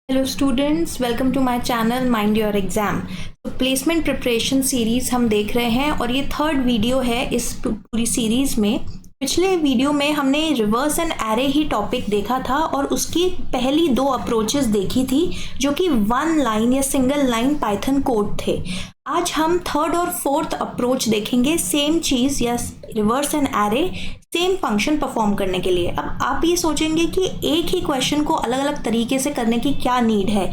Hello students, welcome to my channel mind your exam. तो placement preparation series हम देख रहे हैं और ये थर्ड वीडियो है इस पूरी सीरीज़ में। पिछले वीडियो में हमने reverse and array he topic देखा था और उसकी पहली दो अप्रोचेस देखी थी जो कि वन लाइन या सिंगल लाइन पाइथन कोड थे। आज हम थर्ड और फोर्थ अप्रोच देखेंगे सेम चीज़ या reverse and array same function perform करने के लिए। अब आप ये सोचेंगे कि एक ही क्वेश्चन को अलग अलग तरीके से करने की क्या नीड है।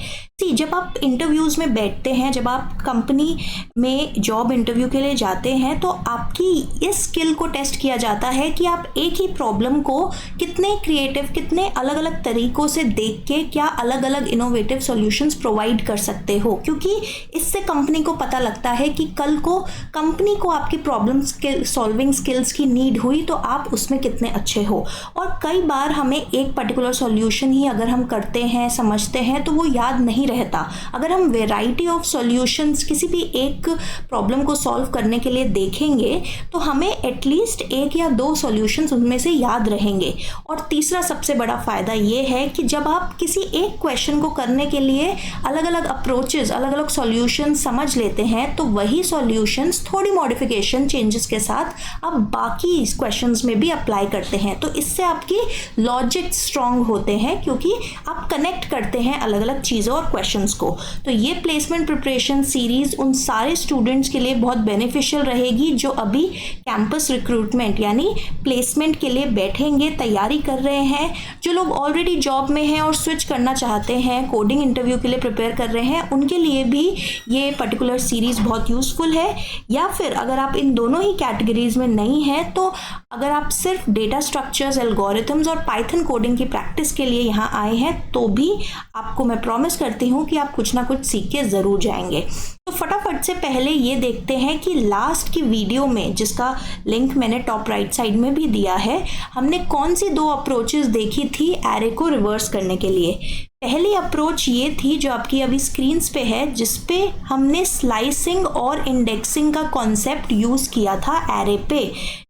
जब आप इंटरव्यूज़ में बैठते हैं, जब आप कंपनी में जॉब इंटरव्यू के लिए जाते हैं, तो आपकी इस स्किल को टेस्ट किया जाता है कि आप एक ही प्रॉब्लम को कितने क्रिएटिव, कितने अलग अलग तरीकों से देख के क्या अलग अलग इनोवेटिव सॉल्यूशंस प्रोवाइड कर सकते हो, क्योंकि इससे कंपनी को पता लगता है कि कल को कंपनी को आपकी प्रॉब्लम सॉल्विंग स्किल्स की नीड हुई तो आप उसमें कितने अच्छे हो। और कई बार हमें एक पर्टिकुलर सॉल्यूशन ही अगर हम करते हैं, समझते हैं, तो वो याद नहीं रहता। अगर हम वेराइटी ऑफ सॉल्यूशंस किसी भी एक प्रॉब्लम को सॉल्व करने के लिए देखेंगे तो हमें एटलीस्ट एक या दो सॉल्यूशंस उनमें से याद रहेंगे। और तीसरा सबसे बड़ा फ़ायदा ये है कि जब आप किसी एक क्वेश्चन को करने के लिए अलग अलग अप्रोचेस, अलग अलग सॉल्यूशंस समझ लेते हैं तो वही सॉल्यूशंस थोड़ी मॉडिफिकेशन, चेंजेस के साथ आप बाकी क्वेश्चंस में भी अप्लाई करते हैं। तो इससे आपकी लॉजिक स्ट्रांग होते हैं क्योंकि आप कनेक्ट करते हैं अलग अलग चीज़ों और क्वेश्चंस को। तो ये प्लेसमेंट प्रिपरेशन सीरीज उन सारे स्टूडेंट्स के लिए बहुत बेनिफिशियल रहेगी जो अभी कैंपस रिक्रूटमेंट यानी प्लेसमेंट के लिए बैठेंगे, तैयारी कर रहे हैं। जो लोग ऑलरेडी जॉब में हैं और स्विच करना चाहते हैं, कोडिंग इंटरव्यू के लिए प्रिपेयर कर रहे हैं, उनके लिए भी ये पर्टिकुलर सीरीज बहुत यूजफुल है। या फिर अगर आप इन दोनों ही कैटेगरीज में नहीं हैं तो अगर आप सिर्फ डेटा स्ट्रक्चर्स, एल्गोरिथम्स और पाइथन कोडिंग की प्रैक्टिस के लिए यहाँ आए हैं तो भी आपको मैं प्रॉमिस करती हूँ कि आप कुछ ना कुछ सीख के ज़रूर जाएंगे। तो फटाफट से पहले ये देखते हैं कि लास्ट की वीडियो में, जिसका लिंक मैंने टॉप राइट साइड में भी दिया है, हमने कौन सी दो अप्रोचेस देखी थी एरे को रिवर्स करने के लिए। पहली अप्रोच ये थी जो आपकी अभी स्क्रीन्स पे है, जिसपे हमने स्लाइसिंग और इंडेक्सिंग का कॉन्सेप्ट यूज़ किया था एरे पे।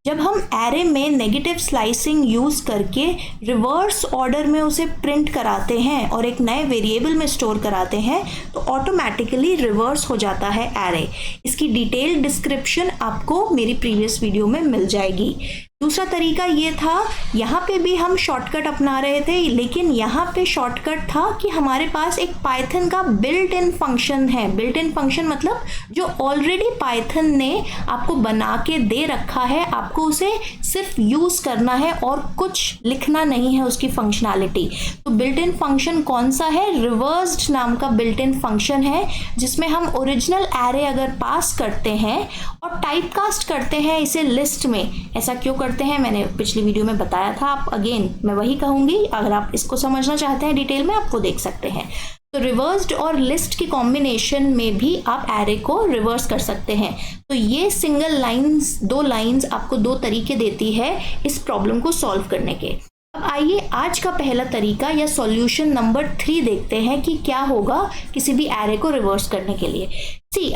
जब हम एरे में नेगेटिव स्लाइसिंग यूज़ करके रिवर्स ऑर्डर में उसे प्रिंट कराते हैं और एक नए वेरिएबल में स्टोर कराते हैं तो ऑटोमेटिकली रिवर्स हो जाता है एरे। इसकी डिटेल डिस्क्रिप्शन आपको मेरी प्रीवियस वीडियो में मिल जाएगी। दूसरा तरीका ये था, यहाँ पे भी हम शॉर्टकट अपना रहे थे, लेकिन यहाँ पे शॉर्टकट था कि हमारे पास एक पाइथन का बिल्ट इन फंक्शन है। बिल्ट इन फंक्शन मतलब जो ऑलरेडी पाइथन ने आपको बना के दे रखा है, आपको उसे सिर्फ यूज़ करना है और कुछ लिखना नहीं है उसकी फंक्शनैलिटी। तो बिल्ट इन फंक्शन कौन सा है? रिवर्स्ड नाम का बिल्ट इन फंक्शन है, जिसमें हम ओरिजिनल एरे अगर पास करते हैं और टाइप कास्ट करते हैं इसे लिस्ट में। ऐसा क्यों करते हैं मैंने पिछली वीडियो में बताया था, आप अगेन मैं वही कहूंगी, अगर आप इसको समझना चाहते हैं डिटेल में आपको देख सकते हैं। तो रिवर्स्ड और लिस्ट की कॉम्बिनेशन में भी आप एरे को रिवर्स कर सकते हैं। तो ये सिंगल लाइंस, दो लाइंस आपको दो तरीके देती है इस प्रॉब्लम को सॉल्व करने के। अब आइए आज का पहला तरीका या सॉल्यूशन नंबर 3 देखते हैं कि क्या होगा किसी भी एरे को रिवर्स करने के लिए।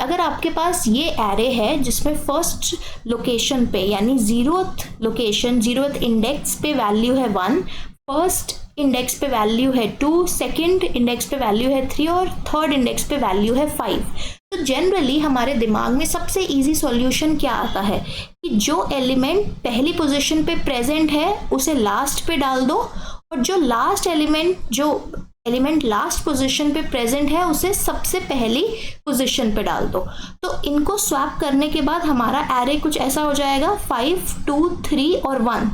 अगर आपके पास ये एरे है जिसमें फर्स्ट लोकेशन पे यानी जीरोथ लोकेशन, जीरोथ इंडेक्स पे वैल्यू है 1, फर्स्ट इंडेक्स पे वैल्यू है 2, सेकंड इंडेक्स पे वैल्यू है 3 और थर्ड इंडेक्स पे वैल्यू है 5। तो जनरली हमारे दिमाग में सबसे इजी सॉल्यूशन क्या आता है कि जो एलिमेंट पहली पोजीशन पे प्रेजेंट है उसे लास्ट पे डाल दो और जो एलिमेंट लास्ट पोजीशन पे प्रेजेंट है उसे सबसे पहली पोजीशन पे डाल दो। तो इनको स्वैप करने के बाद हमारा एरे कुछ ऐसा हो जाएगा 5, 2, 3 और 1।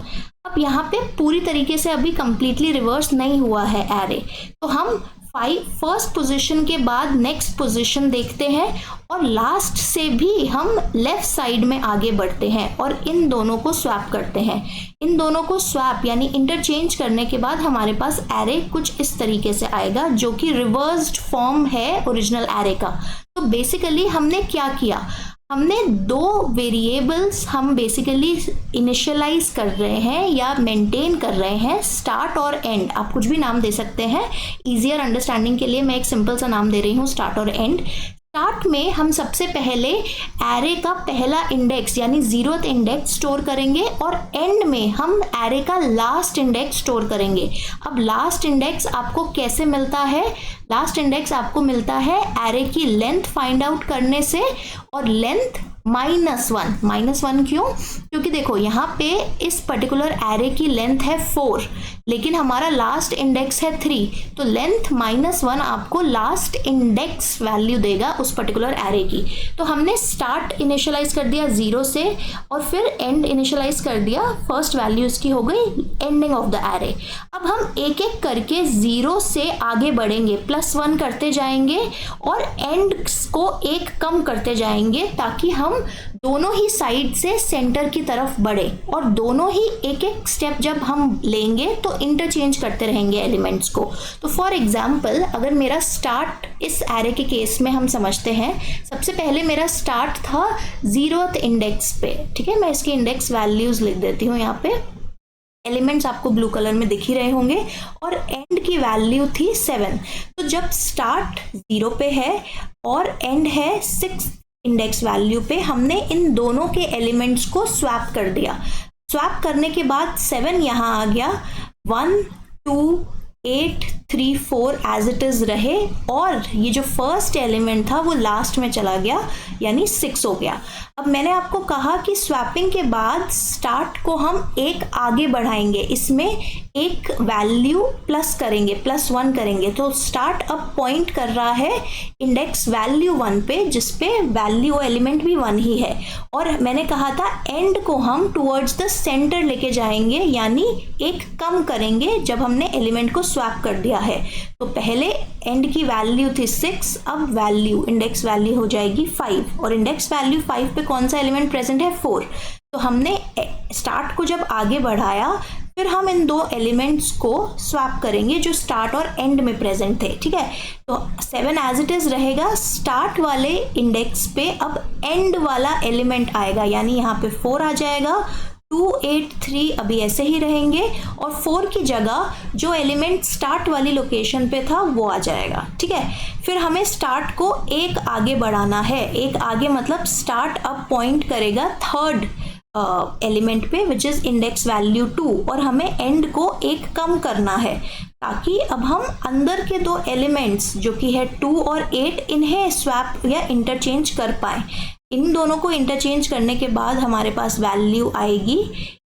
अब यहाँ पे पूरी तरीके से अभी कंप्लीटली रिवर्स नहीं हुआ है एरे, तो हम फर्स्ट पोजीशन के बाद नेक्स्ट पोजीशन देखते हैं और लास्ट से भी हम लेफ्ट साइड में आगे बढ़ते हैं और इन दोनों को स्वैप करते हैं। इन दोनों को स्वैप यानी इंटरचेंज करने के बाद हमारे पास एरे कुछ इस तरीके से आएगा जो कि रिवर्स्ड फॉर्म है ओरिजिनल एरे का। तो बेसिकली हमने क्या किया, हमने दो वेरिएबल्स हम बेसिकली इनिशियलाइज कर रहे हैं या मेंटेन कर रहे हैं, स्टार्ट और एंड। आप कुछ भी नाम दे सकते हैं, इजियर अंडरस्टैंडिंग के लिए मैं एक सिंपल सा नाम दे रही हूँ, स्टार्ट और एंड। स्टार्ट में हम सबसे पहले एरे का पहला इंडेक्स यानी 0th इंडेक्स स्टोर करेंगे और एंड में हम एरे का लास्ट इंडेक्स स्टोर करेंगे। अब लास्ट इंडेक्स आपको कैसे मिलता है? लास्ट इंडेक्स आपको मिलता है एरे की लेंथ फाइंड आउट करने से, और लेंथ -1। -1 क्यों? क्योंकि देखो यहाँ पे इस पर्टिकुलर एरे की लेंथ है 4 लेकिन हमारा लास्ट इंडेक्स है 3, तो लेंथ -1 आपको लास्ट इंडेक्स वैल्यू देगा उस पर्टिकुलर एरे की। तो हमने स्टार्ट इनिशियलाइज कर दिया 0 से और फिर एंड इनिशियलाइज कर दिया, फर्स्ट वैल्यू इसकी हो गई एंडिंग ऑफ द एरे। अब हम एक एक करके 0 से आगे बढ़ेंगे, +1 करते जाएंगे और एंड को एक कम करते जाएंगे ताकि हम दोनों ही साइड से सेंटर की तरफ बढ़े, और दोनों ही एक एक स्टेप जब हम लेंगे तो इंटरचेंज करते रहेंगे एलिमेंट्स को। तो फॉर एग्जांपल अगर मेरा स्टार्ट इस एरे के केस में हम समझते हैं, सबसे पहले मेरा स्टार्ट था 0th इंडेक्स पे, ठीक है। मैं इसकी इंडेक्स वैल्यूज लिख देती हूँ यहाँ पे, एलिमेंट्स आपको ब्लू कलर में दिख ही रहे होंगे, और एंड की वैल्यू थी 7। तो जब स्टार्ट 0 पे है और एंड है 6 इंडेक्स वैल्यू पे, हमने इन दोनों के एलिमेंट्स को स्वैप कर दिया। स्वैप करने के बाद 7 यहाँ आ गया, 1 2 8 3 4 एज इट इज रहे, और ये जो फर्स्ट एलिमेंट था वो लास्ट में चला गया यानी 6 हो गया। अब मैंने आपको कहा कि स्वैपिंग के बाद स्टार्ट को हम एक आगे बढ़ाएंगे, इसमें एक वैल्यू प्लस करेंगे, +1 करेंगे, तो स्टार्ट अब पॉइंट कर रहा है इंडेक्स वैल्यू 1 पे, जिसपे वैल्यू एलिमेंट भी 1 ही है। और मैंने कहा था एंड को हम टुवर्ड्स द सेंटर लेके जाएंगे, यानी एक कम करेंगे जब हमने एलिमेंट को स्वैप कर दिया है। तो पहले एंड की वैल्यू थी 6, अब वैल्यू इंडेक्स वैल्यू हो जाएगी 5, और इंडेक्स वैल्यू 5 पे कौन सा एलिमेंट प्रेजेंट है? 4। तो हमने स्टार्ट को जब आगे बढ़ाया, फिर हम इन दो एलिमेंट्स को स्वैप करेंगे जो स्टार्ट और एंड में प्रेजेंट थे, ठीक है। तो 7 एज इट इज रहेगा, स्टार्ट वाले इंडेक्स पे अब एंड वाला एलिमेंट आएगा, यानी यहाँ पे 4 आ जाएगा, 2 8 3 अभी ऐसे ही रहेंगे, और 4 की जगह जो एलिमेंट स्टार्ट वाली लोकेशन पे था वो आ जाएगा, ठीक है। फिर हमें स्टार्ट को एक आगे बढ़ाना है, एक आगे मतलब स्टार्ट अब पॉइंट करेगा थर्ड एलिमेंट पे विच इज इंडेक्स वैल्यू 2, और हमें एंड को एक कम करना है ताकि अब हम अंदर के दो एलिमेंट्स जो कि है 2 और 8 इन्हें स्वैप या इंटरचेंज कर पाए। इन दोनों को इंटरचेंज करने के बाद हमारे पास वैल्यू आएगी,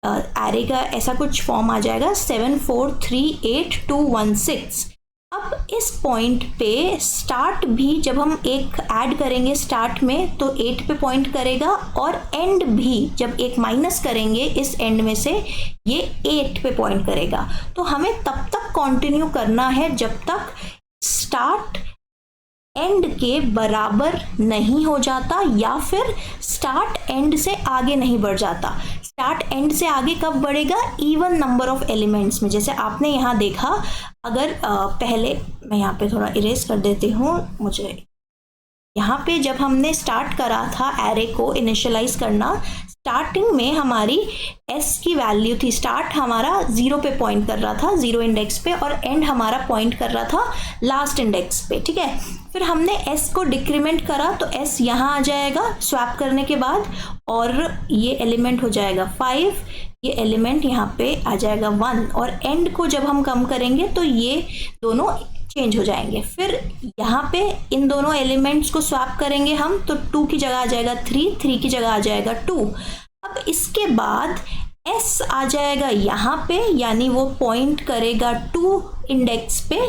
एरे का ऐसा कुछ फॉर्म आ जाएगा 7 4 3 8 2 1 6। अब इस पॉइंट पे स्टार्ट भी जब हम एक ऐड करेंगे स्टार्ट में तो 8 पे पॉइंट करेगा, और एंड भी जब एक माइनस करेंगे इस एंड में से ये 8 पे पॉइंट करेगा। तो हमें तब तक कंटिन्यू करना है जब तक स्टार्ट एंड के बराबर नहीं हो जाता या फिर स्टार्ट एंड से आगे नहीं बढ़ जाता। स्टार्ट एंड से आगे कब बढ़ेगा? इवन नंबर ऑफ एलिमेंट्स में। जैसे आपने यहाँ देखा, अगर पहले मैं यहाँ पे थोड़ा इरेज कर देती हूँ, मुझे यहाँ पे जब हमने स्टार्ट करा था एरे को इनिशियलाइज करना, स्टार्टिंग में हमारी s की वैल्यू थी, स्टार्ट हमारा 0 पे पॉइंट कर रहा था, 0 इंडेक्स पे, और एंड हमारा पॉइंट कर रहा था लास्ट इंडेक्स पे, ठीक है। फिर हमने s को डिक्रीमेंट करा तो s यहाँ आ जाएगा स्वैप करने के बाद, और ये एलिमेंट हो जाएगा 5, ये एलिमेंट यहाँ पे आ जाएगा 1, और एंड को जब हम कम करेंगे तो ये दोनों चेंज हो जाएंगे। फिर यहाँ पे इन दोनों एलिमेंट्स को स्वैप करेंगे हम, तो 2 की जगह आ जाएगा 3, 3 की जगह आ जाएगा 2। अब इसके बाद s आ जाएगा यहाँ पे, यानी वो पॉइंट करेगा 2 इंडेक्स पे,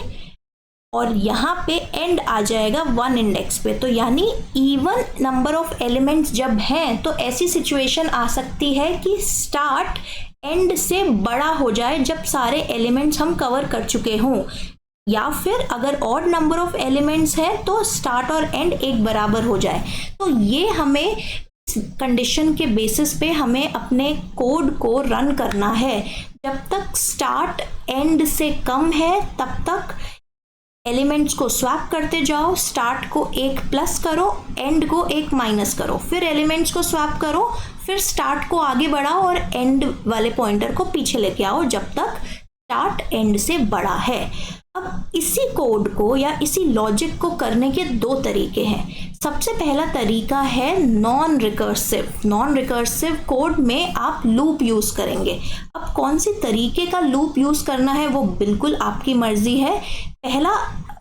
और यहाँ पे एंड आ जाएगा 1 इंडेक्स पे। तो यानी इवन नंबर ऑफ एलिमेंट्स जब हैं तो ऐसी सिचुएशन आ सकती है कि स्टार्ट एंड से बड़ा हो जाए जब सारे एलिमेंट्स हम कवर कर चुके हों, या फिर अगर ऑड नंबर ऑफ एलिमेंट्स है तो स्टार्ट और एंड एक बराबर हो जाए। तो ये हमें कंडीशन के बेसिस पे हमें अपने कोड को रन करना है। जब तक स्टार्ट एंड से कम है तब तक एलिमेंट्स को स्वैप करते जाओ, स्टार्ट को एक प्लस करो, एंड को एक माइनस करो, फिर एलिमेंट्स को स्वैप करो, फिर स्टार्ट को आगे बढ़ाओ और एंड वाले पॉइंटर को पीछे लेके आओ जब तक स्टार्ट एंड से बड़ा है। अब इसी कोड को या इसी लॉजिक को करने के दो तरीके हैं। सबसे पहला तरीका है non recursive. Non recursive code में आप लूप यूज करेंगे। अब कौन सी तरीके का लूप यूज करना है वो बिल्कुल आपकी मर्जी है। पहला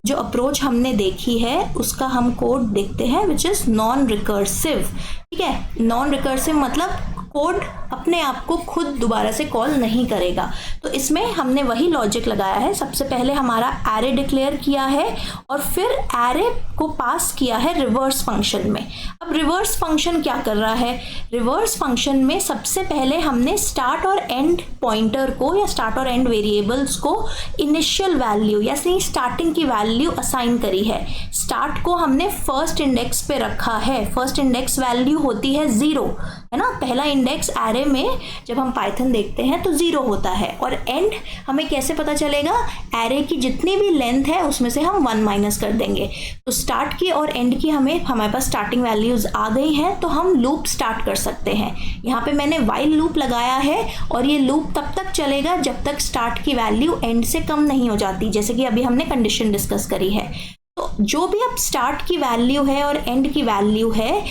जो अप्रोच हमने देखी है उसका हम कोड देखते हैं, विच इज नॉन रिकर्सिव। ठीक है, नॉन रिकर्सिव मतलब कोड अपने आप को खुद दोबारा से कॉल नहीं करेगा। तो इसमें हमने वही लॉजिक लगाया है। सबसे पहले हमारा एरे डिक्लेयर किया है और फिर एरे को पास किया है रिवर्स फंक्शन में। अब रिवर्स फंक्शन क्या कर रहा है? रिवर्स फंक्शन में सबसे पहले हमने स्टार्ट और एंड पॉइंटर को या स्टार्ट और एंड वेरिएबल्स को इनिशियल वैल्यू या स्टार्टिंग की वैल्यू असाइन करी है। स्टार्ट को हमने फर्स्ट इंडेक्स पे रखा है। फर्स्ट इंडेक्स वैल्यू होती है 0, है ना। पहला इंडेक्स एरे में जब हम पाइथन देखते हैं तो 0 होता है। और एंड हमें कैसे पता चलेगा? एरे की जितनी भी लेंथ है उसमें से हम 1 माइनस कर देंगे। तो स्टार्ट की और एंड की हमारे पास स्टार्टिंग वैल्यूज आ गई हैं, तो हम लूप स्टार्ट कर सकते हैं। यहाँ पे मैंने वाइल लूप लगाया है और ये लूप तब तक चलेगा जब तक स्टार्ट की वैल्यू एंड से कम नहीं हो जाती, जैसे कि अभी हमने कंडीशन डिस्कस करी है। तो जो भी अब स्टार्ट की वैल्यू है और एंड की वैल्यू है,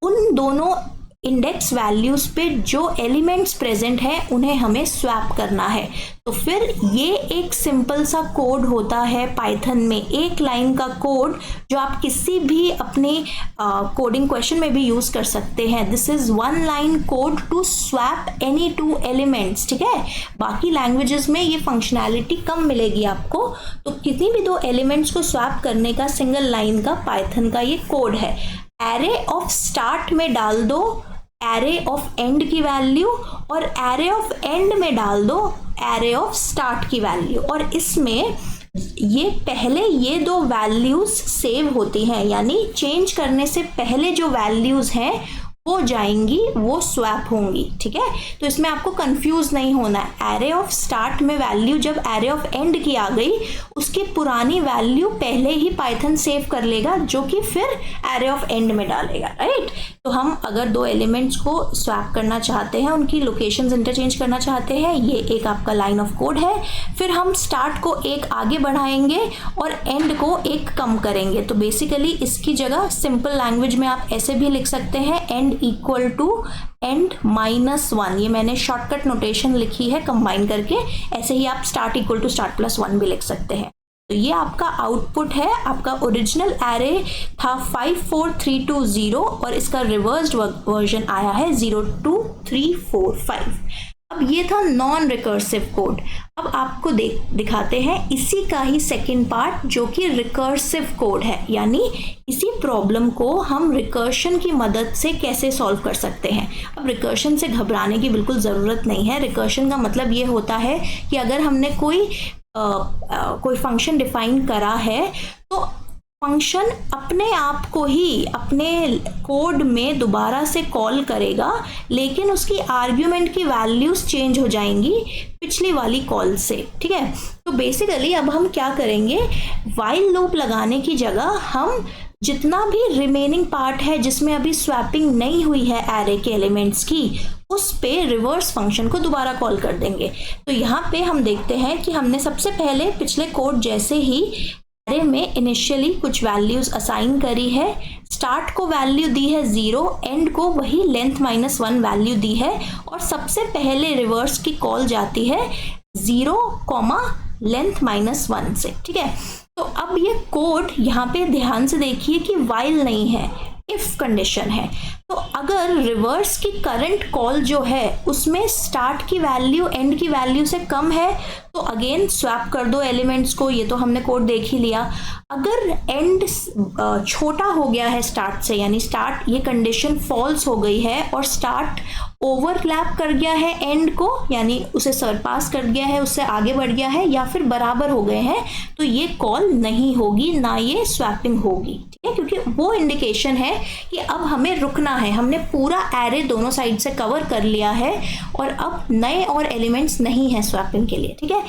उन दोनों इंडेक्स वैल्यूज पे जो एलिमेंट्स प्रेजेंट हैं उन्हें हमें स्वैप करना है। तो फिर ये एक सिंपल सा कोड होता है पाइथन में, एक लाइन का कोड जो आप किसी भी अपने कोडिंग क्वेश्चन में भी यूज कर सकते हैं। This is 1 line code to swap any 2 elements. ठीक है, बाकी लैंग्वेजेस में ये फंक्शनैलिटी कम मिलेगी आपको। तो किसी भी 2 एलिमेंट्स को स्वैप करने का सिंगल लाइन का पाइथन का ये कोड है। एरे ऑफ स्टार्ट में डाल दो एरे ऑफ एंड की वैल्यू और एरे ऑफ एंड में डाल दो एरे ऑफ स्टार्ट की वैल्यू। और इसमें ये पहले ये 2 वैल्यूज सेव होती हैं, यानी चेंज करने से पहले जो वैल्यूज हैं वो जाएंगी, वो स्वैप होंगी। ठीक है, तो इसमें आपको कंफ्यूज नहीं होना है। एरे ऑफ स्टार्ट में वैल्यू जब एरे ऑफ एंड की आ गई, उसकी पुरानी वैल्यू पहले ही पाइथन सेव कर लेगा, जो कि फिर एरे ऑफ एंड में डालेगा। राइट, तो हम अगर 2 एलिमेंट्स को स्वैप करना चाहते हैं, उनकी लोकेशंस इंटरचेंज करना चाहते हैं, ये एक आपका लाइन ऑफ कोड है। फिर हम स्टार्ट को एक आगे बढ़ाएंगे और एंड को एक कम करेंगे। तो बेसिकली इसकी जगह सिंपल लैंग्वेज में आप ऐसे भी लिख सकते हैं, एंड इक्वल टू एंड -1। ये मैंने शॉर्टकट नोटेशन लिखी है कंबाइन करके। ऐसे ही आप स्टार्ट इक्वल टू स्टार्ट +1 भी लिख सकते हैं। तो ये आपका आउटपुट है। आपका ओरिजिनल एरे था 54320 और इसका रिवर्स्ड वर्जन आया है 02345। अब ये था नॉन रिकर्सिव कोड। अब आपको दिखाते हैं इसी का ही सेकेंड पार्ट, जो कि रिकर्सिव कोड है। यानी इसी प्रॉब्लम को हम रिकर्शन की मदद से कैसे सॉल्व कर सकते हैं। अब रिकर्शन से घबराने की बिल्कुल ज़रूरत नहीं है। रिकर्शन का मतलब ये होता है कि अगर हमने कोई फंक्शन डिफाइन करा है, तो फंक्शन अपने आप को ही अपने कोड में दोबारा से कॉल करेगा, लेकिन उसकी आर्ग्यूमेंट की वैल्यूज चेंज हो जाएंगी पिछली वाली कॉल से। ठीक है, तो बेसिकली अब हम क्या करेंगे, वाइल लूप लगाने की जगह हम जितना भी रिमेनिंग पार्ट है जिसमें अभी स्वैपिंग नहीं हुई है एरे के एलिमेंट्स की, उस पे रिवर्स फंक्शन को दोबारा कॉल कर देंगे। तो यहाँ पे हम देखते हैं कि हमने सबसे पहले पिछले कोड जैसे ही एरे में इनिशियली कुछ वैल्यूज असाइन करी है। स्टार्ट को वैल्यू दी है 0, एंड को वही लेंथ -1 वैल्यू दी है, और सबसे पहले रिवर्स की कॉल जाती है 0, लेंथ -1 से। ठीक है, तो अब ये कोड यहाँ पे ध्यान से देखिए कि वाइल नहीं है, इफ कंडीशन है। तो अगर रिवर्स की करंट कॉल जो है उसमें स्टार्ट की वैल्यू एंड की वैल्यू से कम है, तो अगेन स्वैप कर दो एलिमेंट्स को। ये तो हमने कोड देख ही लिया। अगर एंड छोटा हो गया है स्टार्ट से, यानी स्टार्ट ये कंडीशन फॉल्स हो गई है और स्टार्ट ओवरलैप कर गया है एंड को, यानी उसे सरपास कर गया है, उससे आगे बढ़ गया है, या फिर बराबर हो गए हैं, तो ये कॉल नहीं होगी, ना ये स्वैपिंग होगी। ठीक है, क्योंकि वो इंडिकेशन है कि अब हमें रुकना है, हमने पूरा एरे दोनों साइड से कवर कर लिया है और अब नए और एलिमेंट्स नहीं है स्वैपिंग के लिए। ठीक है,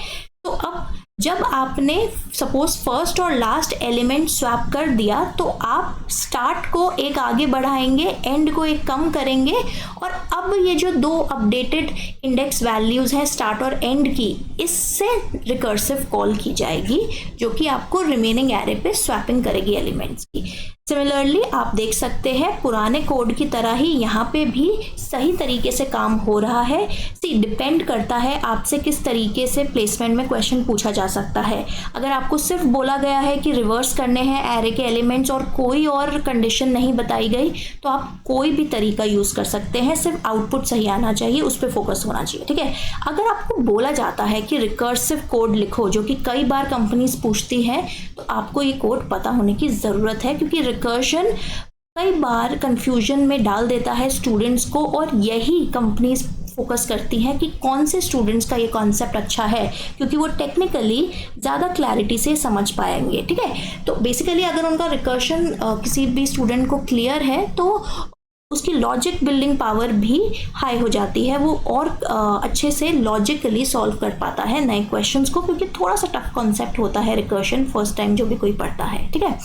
तो अब जब आपने सपोज फर्स्ट और लास्ट एलिमेंट स्वैप कर दिया तो आप स्टार्ट को एक आगे बढ़ाएंगे, एंड को एक कम करेंगे, और अब ये जो दो अपडेटेड इंडेक्स वैल्यूज हैं स्टार्ट और एंड की, इससे रिकर्सिव कॉल की जाएगी जो कि आपको रिमेनिंग एरे पे स्वैपिंग करेगी एलिमेंट्स की। सिमिलरली आप देख सकते हैं पुराने कोड की तरह ही यहाँ पे भी सही तरीके से काम हो रहा है। डिपेंड करता है आपसे किस तरीके से प्लेसमेंट में क्वेश्चन पूछा जा सकता है। अगर आपको सिर्फ बोला गया है कि रिवर्स करने हैं एरे के एलिमेंट्स और कोई और कंडीशन नहीं बताई गई तो आप कोई भी तरीका यूज कर सकते हैं, सिर्फ आउटपुट सही आना चाहिए, उस पर फोकस होना चाहिए। ठीक है, अगर आपको बोला जाता है कि रिकर्सिव कोड लिखो, जो कि कई बार कंपनीज पूछती हैं, तो आपको ये कोड पता होने की जरूरत है, क्योंकि रिकर्शन कई बार कंफ्यूजन में डाल देता है स्टूडेंट्स को, और यही कंपनीज फोकस करती हैं कि कौन से स्टूडेंट्स का ये कॉन्सेप्ट अच्छा है, क्योंकि वो टेक्निकली ज़्यादा क्लैरिटी से समझ पाएंगे। ठीक है, तो बेसिकली अगर उनका रिकर्शन किसी भी स्टूडेंट को क्लियर है तो उसकी लॉजिक बिल्डिंग पावर भी हाई हो जाती है, वो और अच्छे से लॉजिकली सॉल्व कर पाता है नए क्वेश्चंस को, क्योंकि थोड़ा सा टफ कॉन्सेप्ट होता है रिकर्शन फर्स्ट टाइम जो भी कोई पढ़ता है। ठीक है,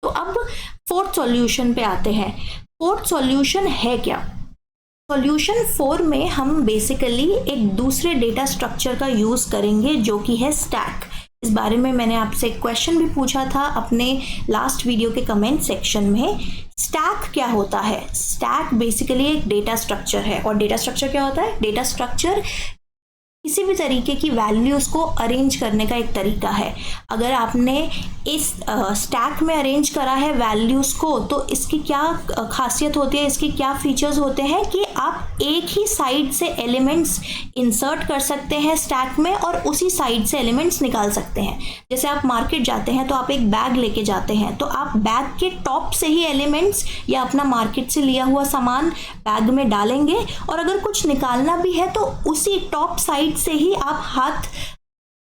तो अब फोर्थ सॉल्यूशन पे आते हैं। फोर्थ सॉल्यूशन है क्या? सॉल्यूशन 4 में हम बेसिकली एक दूसरे डेटा स्ट्रक्चर का यूज करेंगे जो कि है स्टैक। इस बारे में मैंने आपसे एक क्वेश्चन भी पूछा था अपने लास्ट वीडियो के कमेंट सेक्शन में। स्टैक क्या होता है? स्टैक बेसिकली एक डेटा स्ट्रक्चर है, और डेटा स्ट्रक्चर क्या होता है? डेटा स्ट्रक्चर किसी भी तरीके की वैल्यूज को अरेंज करने का एक तरीका है। अगर आपने इस स्टैक में अरेंज करा है वैल्यूज को, तो इसकी क्या खासियत होती है, इसकी क्या फीचर्स होते हैं कि आप एक ही साइड से एलिमेंट्स इंसर्ट कर सकते हैं स्टैक में और उसी साइड से एलिमेंट्स निकाल सकते हैं। जैसे आप मार्केट जाते हैं तो आप एक बैग लेके जाते हैं, तो आप बैग के टॉप से ही एलिमेंट्स या अपना मार्केट से लिया हुआ सामान बैग में डालेंगे, और अगर कुछ निकालना भी है तो उसी टॉप साइड से ही आप हाथ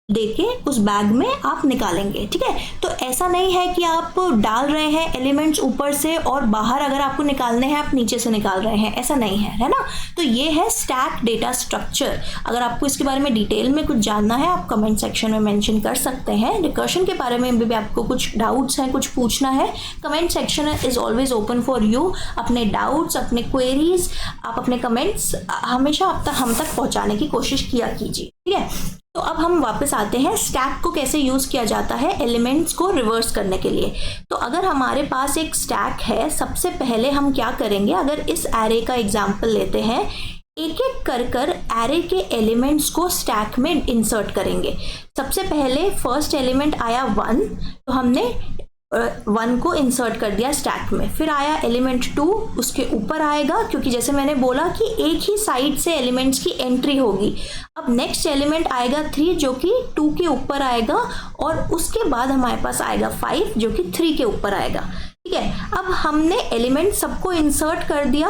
देके उस बैग में आप निकालेंगे। ठीक है, तो ऐसा नहीं है कि आप डाल रहे हैं एलिमेंट्स ऊपर से और बाहर अगर आपको निकालने हैं आप नीचे से निकाल रहे हैं, ऐसा नहीं है ना। तो ये है स्टैक डेटा स्ट्रक्चर। अगर आपको इसके बारे में डिटेल में कुछ जानना है आप कमेंट सेक्शन में मेंशन कर सकते हैं। रिकर्शन के बारे में भी आपको कुछ डाउट्स हैं, कुछ पूछना है, comment section is always open for you. अपने डाउट्स, अपने क्वेरीज आप अपने कमेंट्स हमेशा हम तक पहुंचाने की कोशिश किया कीजिए। ठीक है, तो अब हम वापस आते हैं स्टैक को कैसे यूज किया जाता है एलिमेंट्स को रिवर्स करने के लिए। तो अगर हमारे पास एक स्टैक है, सबसे पहले हम क्या करेंगे, अगर इस एरे का एग्जांपल लेते हैं, एक एक कर एरे के एलिमेंट्स को स्टैक में इंसर्ट करेंगे। सबसे पहले फर्स्ट एलिमेंट आया 1, तो हमने 1 को इंसर्ट कर दिया स्टैक में। फिर आया एलिमेंट 2, उसके ऊपर आएगा, क्योंकि जैसे मैंने बोला कि एक ही साइड से एलिमेंट्स की एंट्री होगी। अब नेक्स्ट एलिमेंट आएगा 3 जो कि 2 के ऊपर आएगा, और उसके बाद हमारे पास आएगा 5 जो कि 3 के ऊपर आएगा। ठीक है, अब हमने एलिमेंट सबको इंसर्ट कर दिया।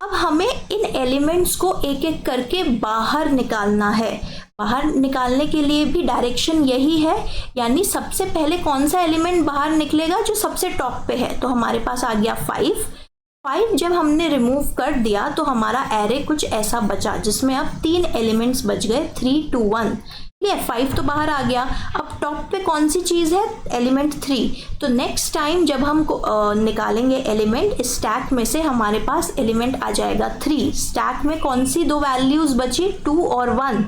अब हमें इन एलिमेंट्स को एक एक करके बाहर निकालना है। बाहर निकालने के लिए भी डायरेक्शन यही है, यानी सबसे पहले कौन सा एलिमेंट बाहर निकलेगा, जो सबसे टॉप पे है। तो हमारे पास आ गया 5 जब हमने रिमूव कर दिया तो हमारा एरे कुछ ऐसा बचा, जिसमें अब 3 एलिमेंट्स बच गए, 3 2 1। ठीक है, 5 तो बाहर आ गया। अब टॉप पे कौन सी चीज़ है, एलिमेंट 3। तो नेक्स्ट टाइम जब हम निकालेंगे एलिमेंट इस स्टैक में से, हमारे पास एलिमेंट आ जाएगा 3। स्टैक में कौन सी 2 वैल्यूज बची, 2 और 1।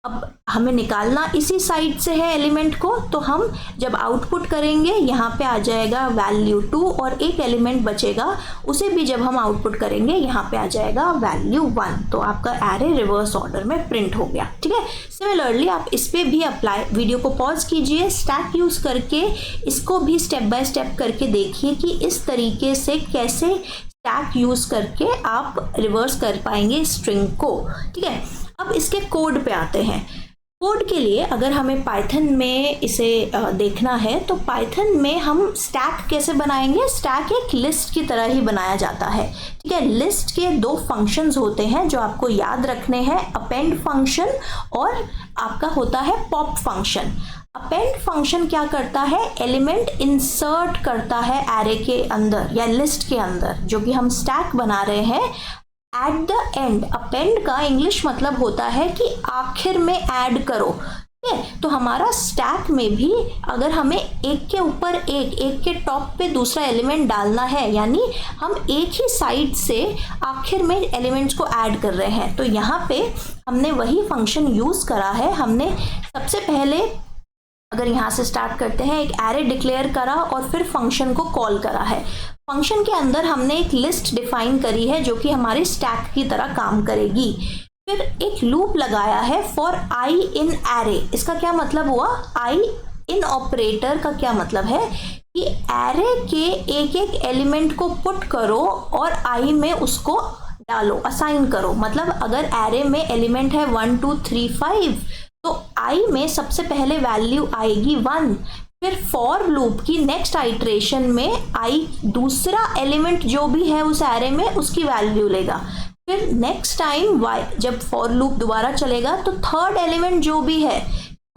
अब हमें निकालना इसी साइड से है एलिमेंट को, तो हम जब आउटपुट करेंगे यहाँ पे आ जाएगा वैल्यू 2 और एक एलिमेंट बचेगा, उसे भी जब हम आउटपुट करेंगे यहाँ पे आ जाएगा वैल्यू 1। तो आपका एरे रिवर्स ऑर्डर में प्रिंट हो गया। ठीक है, सिमिलरली आप इस पे भी अप्लाई, वीडियो को पॉज कीजिए, स्टैक यूज करके इसको भी स्टेप बाय स्टेप करके देखिए कि इस तरीके से कैसे स्टैक यूज करके आप रिवर्स कर पाएंगे स्ट्रिंग को। ठीक है, अब इसके कोड पे आते हैं। कोड के लिए अगर हमें पाइथन में इसे देखना है, तो पाइथन में हम स्टैक कैसे बनाएंगे। स्टैक एक लिस्ट की तरह ही बनाया जाता है। ठीक है, लिस्ट के 2 फंक्शंस होते हैं जो आपको याद रखने हैं, अपेंड फंक्शन और आपका होता है पॉप फंक्शन। अपेंड फंक्शन क्या करता है, एलिमेंट इंसर्ट करता है एरे के अंदर या लिस्ट के अंदर, जो कि हम स्टैक बना रहे हैं। एट द एंड, अपेंड का इंग्लिश मतलब होता है कि आखिर में ऐड करो। ठीक है। तो हमारा स्टैक में भी अगर हमें एक के ऊपर एक के टॉप पे दूसरा एलिमेंट डालना है, यानी हम एक ही साइड से आखिर में एलिमेंट्स को ऐड कर रहे हैं, तो यहाँ पे हमने वही फंक्शन यूज करा है। हमने सबसे पहले, अगर यहाँ से स्टार्ट करते हैं, एक एरे डिक्लेयर करा और फिर फंक्शन को कॉल करा है। फंक्शन के अंदर हमने एक लिस्ट डिफाइन करी है जो कि हमारी स्टैक की तरह काम करेगी। फिर एक लूप लगाया है फॉर आई इन एरे। इसका क्या मतलब हुआ? आई इन ऑपरेटर का क्या मतलब है कि एरे के एक एक एलिमेंट को पुट करो और आई में उसको डालो, असाइन करो। मतलब अगर एरे में एलिमेंट है 1 2 3 5, तो आई में सबसे पहले वैल्यू आएगी 1। फिर फॉर लूप की नेक्स्ट आइट्रेशन में आई दूसरा एलिमेंट जो भी है उस एरे में उसकी वैल्यू लेगा। फिर नेक्स्ट टाइम वाई जब फॉर लूप दोबारा चलेगा तो थर्ड एलिमेंट जो भी है,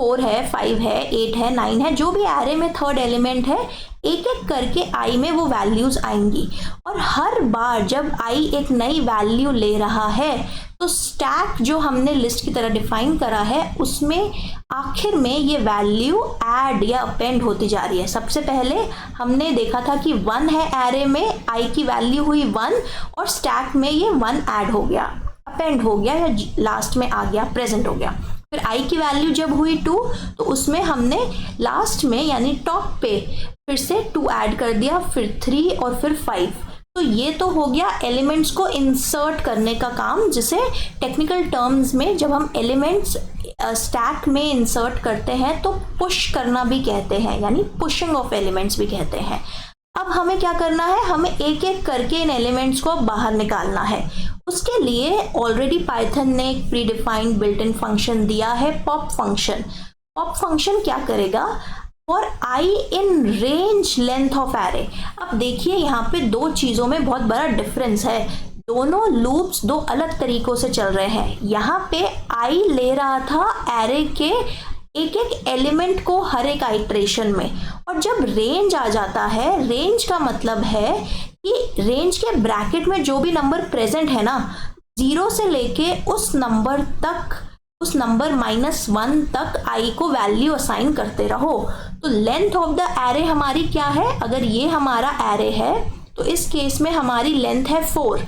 4 है, 5 है, 8 है, 9 है, जो भी एरे में थर्ड एलिमेंट है, एक एक करके आई में वो वैल्यूज आएंगी। और हर बार जब आई एक नई वैल्यू ले रहा है तो स्टैक जो हमने लिस्ट की तरह डिफाइन करा है उसमें आखिर में ये वैल्यू ऐड या अपेंड होती जा रही है। सबसे पहले हमने देखा था कि 1 है एरे में, आई की वैल्यू हुई 1 और स्टैक में ये 1 ऐड हो गया, अपेंड हो गया या लास्ट में आ गया, प्रेजेंट हो गया। फिर आई की वैल्यू जब हुई 2 तो उसमें हमने लास्ट में यानी टॉप पे फिर से 2 ऐड कर दिया, फिर 3 और फिर 5। तो ये तो हो गया एलिमेंट्स को इंसर्ट करने का काम, जिसे टेक्निकल टर्म्स में जब हम एलिमेंट्स स्टैक में इंसर्ट करते हैं तो पुश करना भी कहते हैं, यानी पुशिंग ऑफ एलिमेंट्स भी कहते हैं। अब हमें क्या करना है? हमें एक एक करके इन एलिमेंट्स को बाहर निकालना है। उसके लिए ऑलरेडी पाइथन ने एक pre defined built in function दिया है, पॉप फंक्शन। पॉप फंक्शन क्या करेगा? और i in range length of array. अब देखिए यहाँ पे दो चीज़ों में बहुत बड़ा डिफरेंस है, दोनों लूप्स दो अलग तरीकों से चल रहे हैं। यहाँ पे आई ले रहा था एरे के एक एक एलिमेंट को हर एक आइट्रेशन में, और जब रेंज आ जाता है, रेंज का मतलब है कि रेंज के ब्रैकेट में जो भी नंबर प्रेजेंट है ना, 0 से लेके उस नंबर तक, उस नंबर -1 तक आई को वैल्यू असाइन करते रहो। तो लेंथ ऑफ द एरे हमारी क्या है? अगर ये हमारा एरे है तो इस केस में हमारी लेंथ है 4।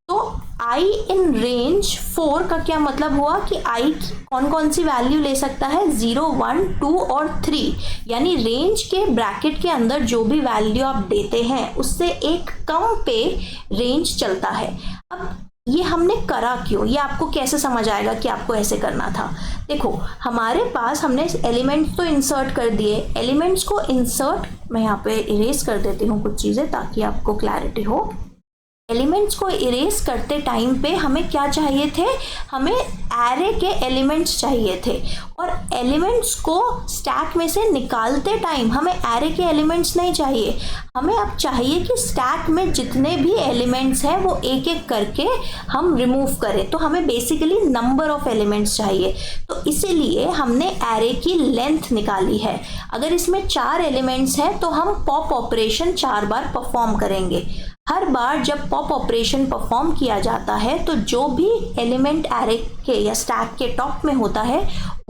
तो आई इन रेंज 4 का क्या मतलब हुआ कि आई कौन कौन सी वैल्यू ले सकता है? 0 1 2 और 3। यानी रेंज के ब्रैकेट के अंदर जो भी वैल्यू आप देते हैं उससे एक कम पे रेंज चलता है। अब ये हमने करा क्यों? ये आपको कैसे समझ आएगा कि आपको ऐसे करना था? देखो, हमारे पास हमने एलिमेंट्स तो इंसर्ट कर दिए। एलिमेंट्स को इंसर्ट, मैं यहाँ पे इरेज कर देती हूँ कुछ चीज़ें ताकि आपको क्लैरिटी हो। एलिमेंट्स को इरेज करते टाइम पे हमें क्या चाहिए थे? हमें एरे के एलिमेंट्स चाहिए थे, और एलिमेंट्स को स्टैक में से निकालते टाइम हमें एरे के एलिमेंट्स नहीं चाहिए। हमें अब चाहिए कि स्टैक में जितने भी एलिमेंट्स हैं वो एक एक करके हम रिमूव करें। तो हमें बेसिकली नंबर ऑफ एलिमेंट्स चाहिए, तो इसीलिए हमने एरे की लेंथ निकाली है। अगर इसमें 4 एलिमेंट्स हैं तो हम पॉप ऑपरेशन 4 बार परफॉर्म करेंगे। हर बार जब पॉप ऑपरेशन परफॉर्म किया जाता है तो जो भी एलिमेंट एरे के या स्टैक के टॉप में होता है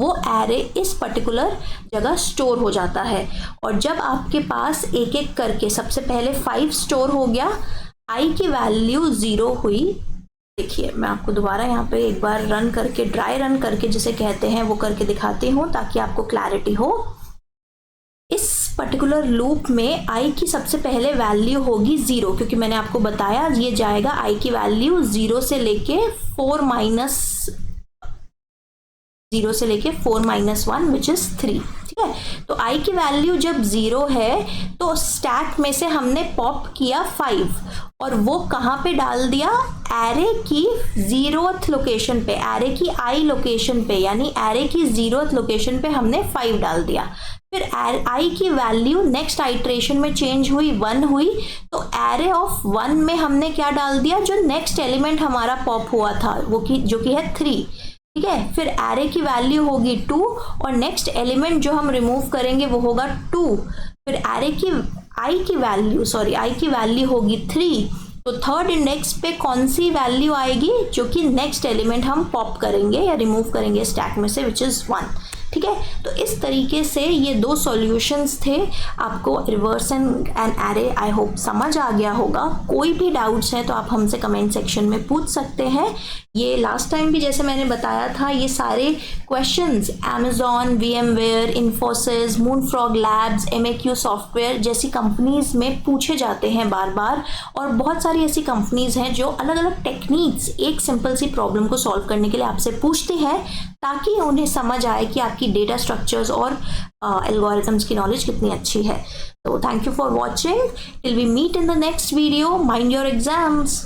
वो एरे इस पर्टिकुलर जगह स्टोर हो जाता है। और जब आपके पास एक एक करके सबसे पहले 5 स्टोर हो गया, आई की वैल्यू 0 हुई। देखिए, मैं आपको दोबारा यहाँ पे एक बार रन करके, ड्राई रन करके जिसे कहते हैं वो करके दिखाती हूँ ताकि आपको क्लैरिटी हो। इस पर्टिकुलर लूप में आई की सबसे पहले वैल्यू होगी 0, क्योंकि मैंने आपको बताया ये जाएगा आई की वैल्यू 0 से लेके 4 -1 विच इज 3। ठीक है, तो आई की वैल्यू जब 0 है तो स्टैक में से हमने पॉप किया 5, और वो कहाँ पे डाल दिया? एरे की 0th लोकेशन पे, एरे की आई लोकेशन पे, यानी एरे की 0th लोकेशन पे हमने 5 डाल दिया। फिर आई की वैल्यू नेक्स्ट आइट्रेशन में चेंज हुई, 1 हुई, तो एरे ऑफ 1 में हमने क्या डाल दिया? जो नेक्स्ट एलिमेंट हमारा पॉप हुआ था वो जो कि है 3। ठीक है, फिर एरे की वैल्यू होगी 2, और नेक्स्ट एलिमेंट जो हम रिमूव करेंगे वो होगा 2। फिर एरे की आई की वैल्यू होगी 3, तो थर्ड इंडेक्स पे कौन सी वैल्यू आएगी? जो कि नेक्स्ट एलिमेंट हम पॉप करेंगे या रिमूव करेंगे स्टैक में से, विच इज 1। ठीक है। तो इस तरीके से ये 2 सॉल्यूशंस थे। आपको reverse and array I hope समझ आ गया होगा। कोई भी डाउट्स हैं तो आप हमसे कमेंट सेक्शन में पूछ सकते हैं। ये लास्ट टाइम भी जैसे मैंने बताया था, ये सारे questions Amazon, VMware, Infosys, Moonfrog Labs, MAQ software जैसी कंपनीज में पूछे जाते हैं बार बार। और बहुत सारी ऐसी कंपनीज हैं जो अलग अलग टेक्निक्स एक सिंपल सी प्रॉब्लम को सॉल्व करने के लिए आपसे पूछती हैं, ताकि उन्हें समझ आए कि आपकी डेटा स्ट्रक्चर्स और एल्गोरिथम्स की नॉलेज कितनी अच्छी है। तो thank you for watching. Till we meet in the next video. Mind your exams.